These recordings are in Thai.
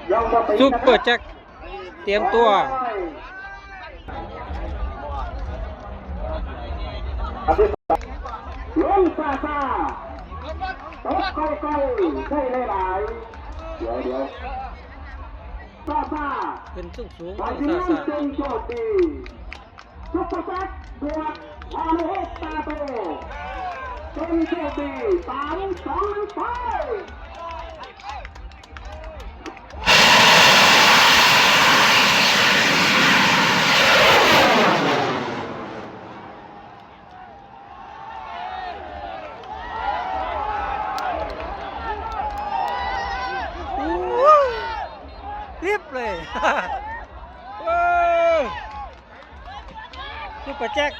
ซุปเปอร์แจ็คเตรียมตัวลุงซาซาตกใกล้ๆได้หลายเดี๋ยวซาซา ขึ้นสูง ตอน ๆ นี้ ซา เป็นโจทย์ดีซุปเปอร์แจ็คบวกฮารุตาโตเป็นโจทย์ดี3-2ไปรีบเลย ซุปเปอร์แจ็ค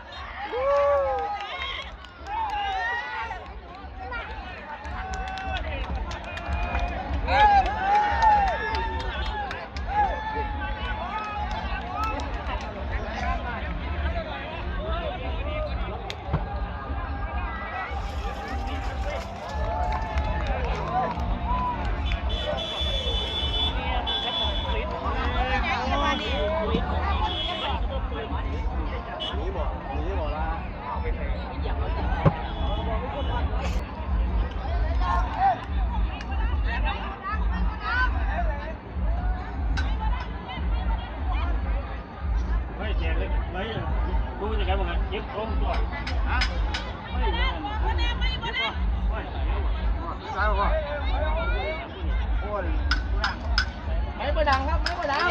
ดูจะกันบ้างเย็บตรงตัวฮะไม่ไปดังครับไม่ไปดัง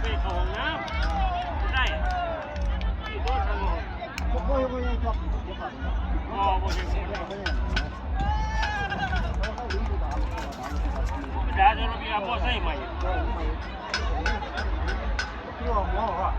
ไปเข้าห้องน้ำได้ที่โดนทางลงโอ้ยอ๋อโอเคไม่ได้จะเราไปเอาพ่อใส่ใหม่ที่ว่าหมอว่า